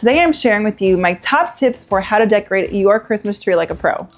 Today I'm sharing with you my top tips for how to decorate your Christmas tree like a pro.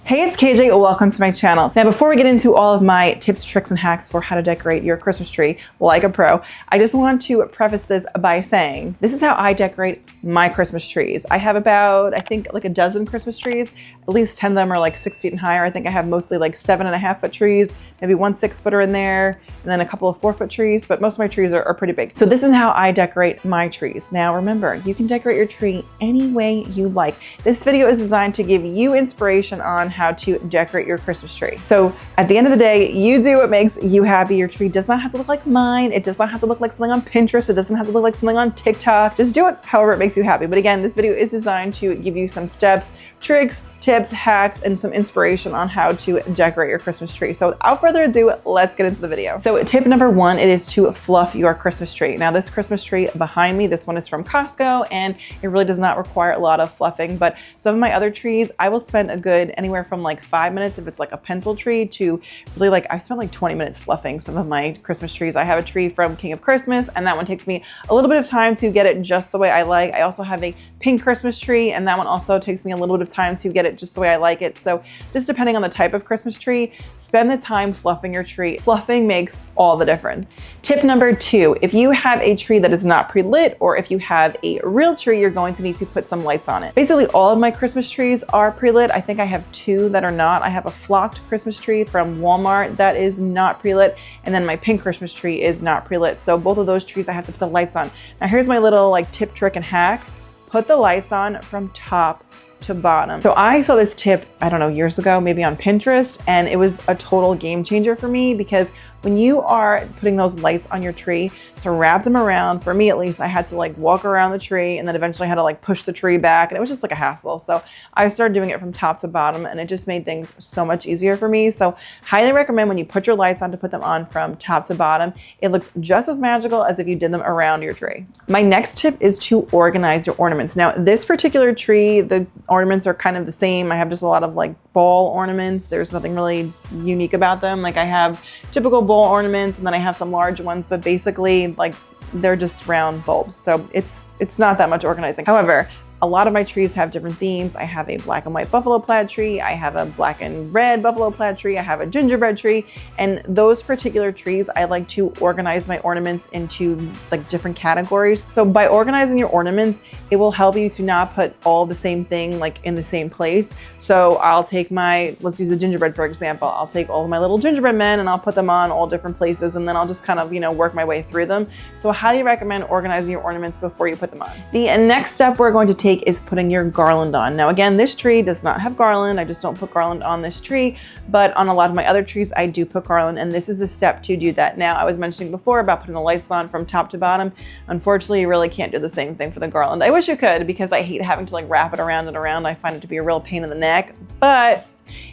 Hey, it's KJ, welcome to my channel. Now, before we get into all of my tips, tricks, and hacks for how to decorate your Christmas tree like a pro, I just want to preface this by saying, this is how I decorate my Christmas trees. I have about, I think like a dozen Christmas trees. At least 10 of them are like 6 feet and higher. I think I have mostly like 7.5-foot trees, maybe one 6-footer in there, and then a couple of 4-foot trees, but most of my trees are pretty big. So this is how I decorate my trees. Now remember, you can decorate your tree any way you like. This video is designed to give you inspiration on how to decorate your Christmas tree. So at the end of the day, you do what makes you happy. Your tree does not have to look like mine. It does not have to look like something on Pinterest. It doesn't have to look like something on TikTok. Just do it however it makes you happy. But again, this video is designed to give you some steps, tricks, tips, hacks, and some inspiration on how to decorate your Christmas tree. So without further ado, let's get into the video. So tip number one, it is to fluff your Christmas tree. Now this Christmas tree behind me, this one is from Costco, and it really does not require a lot of fluffing, but some of my other trees, I will spend a good anywhere from like 5 minutes if it's like a pencil tree to really like, I spent like 20 minutes fluffing some of my Christmas trees. I have a tree from King of Christmas, and that one takes me a little bit of time to get it just the way I like. I also have a pink Christmas tree, and that one also takes me a little bit of time to get it just the way I like it. So just depending on the type of Christmas tree, spend the time fluffing your tree. Fluffing makes all the difference. Tip number two, if you have a tree that is not pre-lit, or if you have a real tree, you're going to need to put some lights on it. Basically all of my Christmas trees are pre-lit. I think I have 2 that are not. I have a flocked Christmas tree from Walmart that is not pre-lit, and then my pink Christmas tree is not pre-lit. So both of those trees I have to put the lights on. Now here's my little like tip, trick, and hack. Put the lights on from top to bottom. So I saw this tip, I don't know, years ago, maybe on Pinterest, and it was a total game changer for me, because when you are putting those lights on your tree, to wrap them around, for me at least, I had to like walk around the tree, and then eventually I had to like push the tree back, and it was just like a hassle. So I started doing it from top to bottom, and it just made things so much easier for me. So highly recommend when you put your lights on to put them on from top to bottom. It looks just as magical as if you did them around your tree. My next tip is to organize your ornaments. Now this particular tree, the ornaments are kind of the same. I have just a lot of like ball ornaments. There's nothing really unique about them. Like I have typical bowl ornaments, and then I have some large ones, but basically like they're just round bulbs. So it's not that much organizing. However, a lot of my trees have different themes. I have a black and white buffalo plaid tree. I have a black and red buffalo plaid tree. I have a gingerbread tree. And those particular trees, I like to organize my ornaments into like different categories. So by organizing your ornaments, it will help you to not put all the same thing like in the same place. So I'll take let's use the gingerbread for example. I'll take all of my little gingerbread men and I'll put them on all different places, and then I'll just kind of, work my way through them. So I highly recommend organizing your ornaments before you put them on. The next step we're going to take is putting your garland on. Now again, this tree does not have garland. I just don't put garland on this tree, but on a lot of my other trees, I do put garland, and this is a step to do that. Now I was mentioning before about putting the lights on from top to bottom. Unfortunately, you really can't do the same thing for the garland. I wish you could, because I hate having to like wrap it around and around. I find it to be a real pain in the neck, but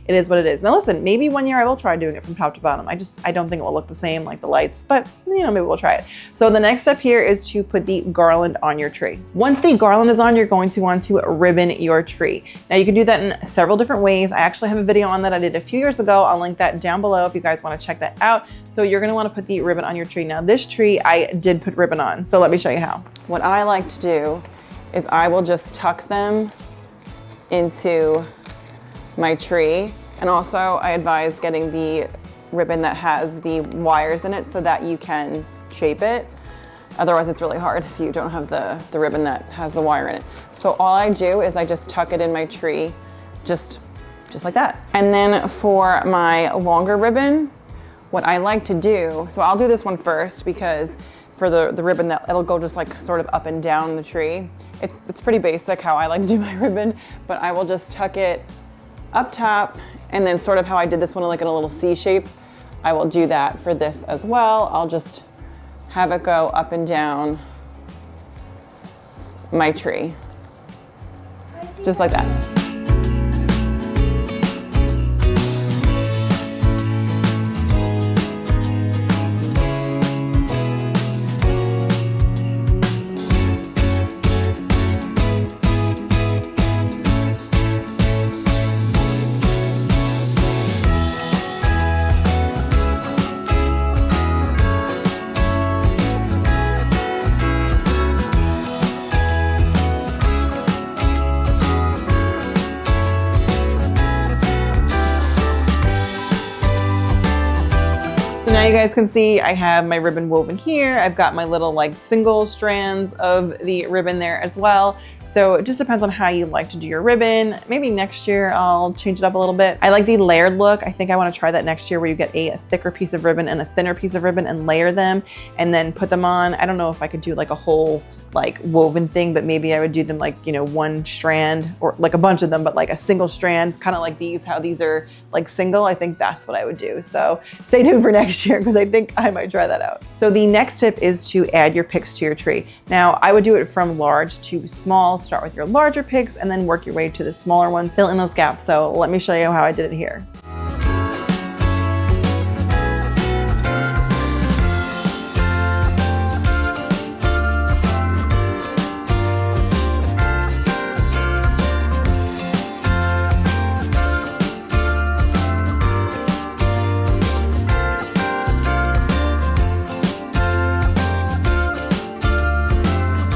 it is what it is. Now listen, maybe one year I will try doing it from top to bottom. I don't think it will look the same like the lights, but maybe we'll try it. So the next step here is to put the garland on your tree. Once the garland is on, you're going to want to ribbon your tree. Now you can do that in several different ways. I actually have a video on that I did a few years ago. I'll link that down below if you guys want to check that out. So you're going to want to put the ribbon on your tree. Now this tree I did put ribbon on, so let me show you how. What I like to do is I will just tuck them into my tree. And also I advise getting the ribbon that has the wires in it so that you can shape it. Otherwise it's really hard if you don't have the ribbon that has the wire in it. So all I do is I just tuck it in my tree, just like that. And then for my longer ribbon, what I like to do, so I'll do this one first, because for the ribbon it'll go just like sort of up and down the tree. It's pretty basic how I like to do my ribbon, but I will just tuck it up top, and then sort of how I did this one like in a little C shape, I will do that for this as well. I'll just have it go up and down my tree, just like that. you guys can see I have my ribbon woven here. I've got my little like single strands of the ribbon there as well. So it just depends on how you like to do your ribbon. Maybe next year I'll change it up a little bit. I like the layered look. I think I want to try that next year where you get a thicker piece of ribbon and a thinner piece of ribbon and layer them and then put them on. I don't know if I could do like a whole like woven thing, but maybe I would do them like, you know, one strand or like a bunch of them, but like a single strand, kind of like these, how these are like single. I think that's what I would do. So stay tuned for next year because I think I might try that out. So the next tip is to add your picks to your tree. Now I would do it from large to small. Start with your larger picks and then work your way to the smaller ones, fill in those gaps. So let me show you how I did it here.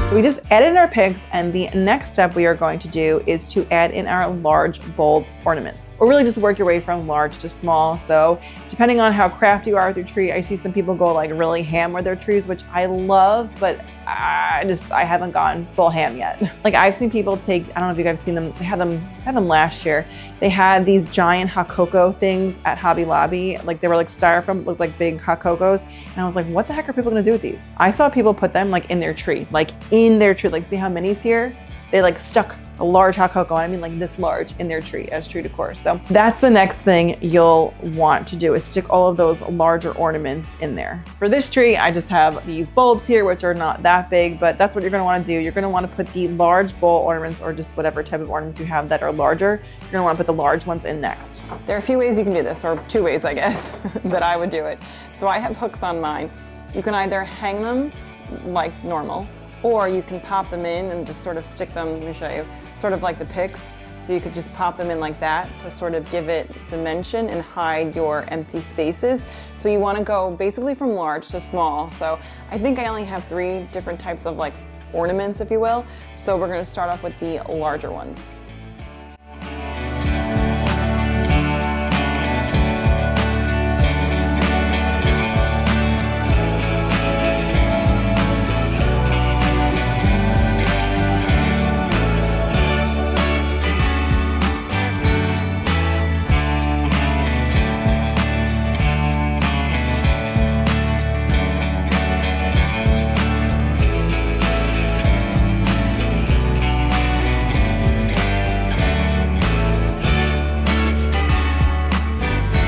So we just added in our picks, and the next step we are going to do is to add in our large bold ornaments, or really just work your way from large to small. So depending on how crafty you are with your tree, I see some people go like really ham with their trees, which I love, but I haven't gone full ham yet. Like I've seen people take, I don't know if you guys have seen them, they had them last year. They had these giant hot cocoa things at Hobby Lobby. Like they were like styrofoam, looked like big hot cocos. And I was like, what the heck are people gonna do with these? I saw people put them like in their tree, like see how many's here? They like stuck a large hot cocoa, I mean like this large, in their tree as tree decor. So that's the next thing you'll want to do, is stick all of those larger ornaments in there. For this tree, I just have these bulbs here, which are not that big, but that's what you're gonna wanna do. You're gonna wanna put the large bowl ornaments, or just whatever type of ornaments you have that are larger. You're gonna wanna put the large ones in next. There are a few ways you can do this, or two ways, I guess, that I would do it. So I have hooks on mine. You can either hang them like normal, or you can pop them in and just sort of stick them, let me show you, sort of like the picks. So you could just pop them in like that to sort of give it dimension and hide your empty spaces. So you want to go basically from large to small. So I think I only have 3 different types of like ornaments, if you will. So we're going to start off with the larger ones.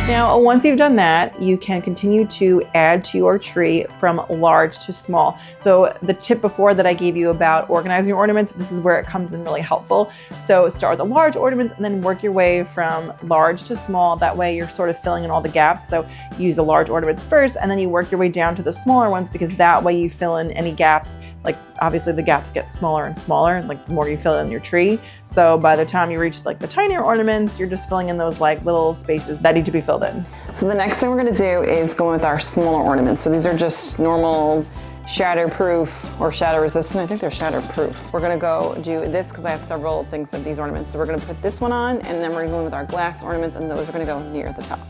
Now, once you've done that, you can continue to add to your tree from large to small. So the tip before that I gave you about organizing your ornaments, this is where it comes in really helpful. So start with the large ornaments and then work your way from large to small. That way you're sort of filling in all the gaps. So use the large ornaments first, and then you work your way down to the smaller ones, because that way you fill in any gaps. Like obviously the gaps get smaller and smaller, like the more you fill in your tree. So by the time you reach like the tinier ornaments, you're just filling in those like little spaces that need to be filled in. So the next thing we're gonna do is go with our smaller ornaments. So these are just normal shatterproof or shatter resistant. I think they're shatterproof. We're gonna go do this because I have several things of these ornaments. So we're gonna put this one on, and then we're going with our glass ornaments, and those are gonna go near the top.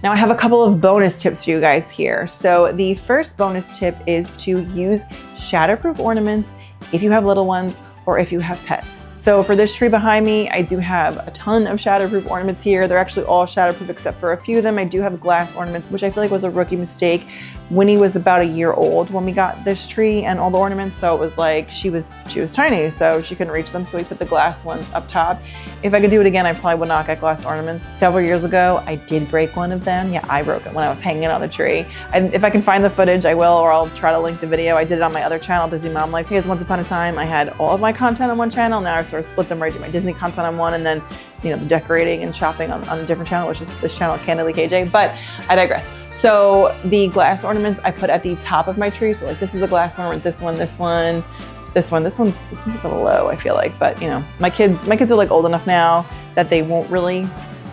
Now I have a couple of bonus tips for you guys here. So the first bonus tip is to use shatterproof ornaments if you have little ones or if you have pets. So for this tree behind me, I do have a ton of shatterproof ornaments here. They're actually all shatterproof except for a few of them. I do have glass ornaments, which I feel like was a rookie mistake. Winnie was about a year old when we got this tree and all the ornaments, so it was like she was tiny, so she couldn't reach them, so we put the glass ones up top. If I could do it again, I probably would not get glass ornaments. Several years ago, I did break one of them. Yeah, I broke it when I was hanging on the tree. If I can find the footage, I will, or I'll try to link the video. I did it on my other channel, Disney Mom Life, because once upon a time, I had all of my content on one channel. Now I've sort of split them where I do my Disney content on one, and then, you know, the decorating and shopping on a different channel, which is this channel, candidlykj. But I digress. So the glass ornaments I put at the top of my tree. So like this is a glass ornament, this one's a little low, I feel like, but you know, my kids are like old enough now that they won't really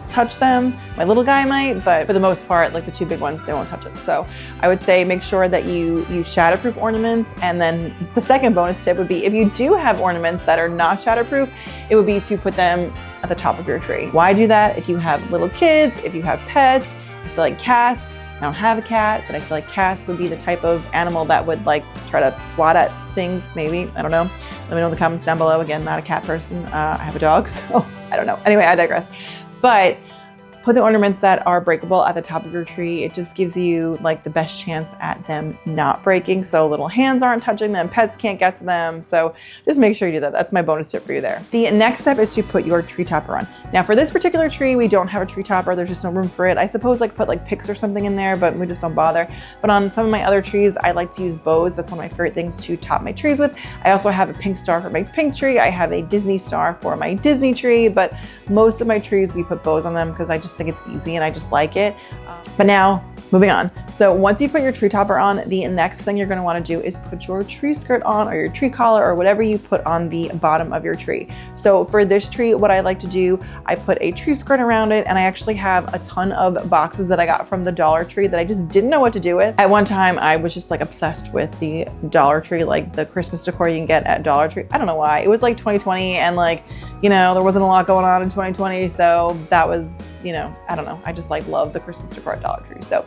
touch them. My little guy might, but for the most part, like the two big ones, they won't touch it. So I would say make sure that you use shatterproof ornaments. And then the second bonus tip would be, if you do have ornaments that are not shatterproof, it would be to put them at the top of your tree. Why do that? If you have little kids, if you have pets, I feel like cats, I don't have a cat, but I feel like cats would be the type of animal that would like try to swat at things, maybe. I don't know. Let me know in the comments down below. Again, not a cat person. I have a dog, so I don't know. Anyway, I digress. But put the ornaments that are breakable at the top of your tree. It just gives you like the best chance at them not breaking. So little hands aren't touching them, pets can't get to them. So just make sure you do that. That's my bonus tip for you there. The next step is to put your tree topper on. Now for this particular tree, we don't have a tree topper. There's just no room for it. I suppose like put like picks or something in there, but we just don't bother. But on some of my other trees, I like to use bows. That's one of my favorite things to top my trees with. I also have a pink star for my pink tree. I have a Disney star for my Disney tree, but most of my trees, we put bows on them because I just think it's easy and I just like it. But now, moving on. So once you put your tree topper on, the next thing you're going to want to do is put your tree skirt on, or your tree collar, or whatever you put on the bottom of your tree. So for this tree, what I like to do, I put a tree skirt around it, and I actually have a ton of boxes that I got from the Dollar Tree that I just didn't know what to do with. At one time, I was just like obsessed with the Dollar Tree, like the Christmas decor you can get at Dollar Tree. I don't know why. It was like 2020, and like, you know, there wasn't a lot going on in 2020, so that was, you know, I don't know. I just like love the Christmas decor at Dollar Tree. So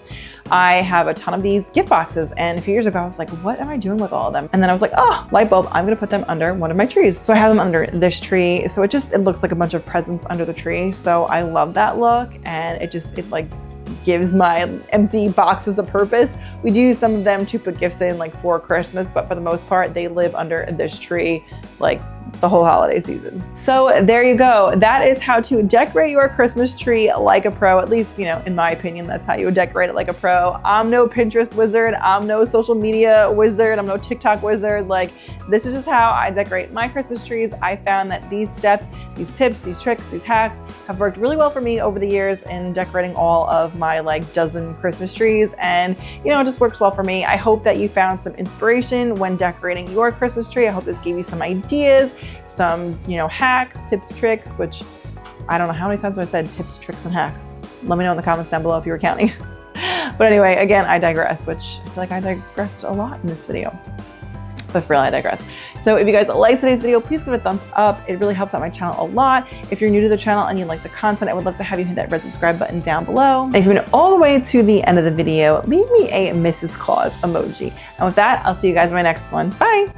I have a ton of these gift boxes, and a few years ago I was like, what am I doing with all of them? And then I was like, oh, light bulb, I'm gonna put them under one of my trees. So I have them under this tree. So it looks like a bunch of presents under the tree. So I love that look, and it like gives my empty boxes a purpose. We do use some of them to put gifts in like for Christmas, but for the most part, they live under this tree like the whole holiday season. So there you go. That is how to decorate your Christmas tree like a pro. At least, you know, in my opinion, that's how you would decorate it like a pro. I'm no Pinterest wizard. I'm no social media wizard. I'm no TikTok wizard. Like, this is just how I decorate my Christmas trees. I found that these steps, these tips, these tricks, these hacks have worked really well for me over the years in decorating all of my like dozen Christmas trees. And, you know, it just works well for me. I hope that you found some inspiration when decorating your Christmas tree. I hope this gave you some ideas, some, you know, hacks, tips, tricks, which I don't know how many times I said tips, tricks, and hacks. Let me know in the comments down below if you were counting. But anyway, again, I digress, which I feel like I digressed a lot in this video. But for real, I digress. So if you guys liked today's video, please give it a thumbs up. It really helps out my channel a lot. If you're new to the channel and you like the content, I would love to have you hit that red subscribe button down below. And if you went all the way to the end of the video, leave me a Mrs. Claus emoji. And with that, I'll see you guys in my next one. Bye.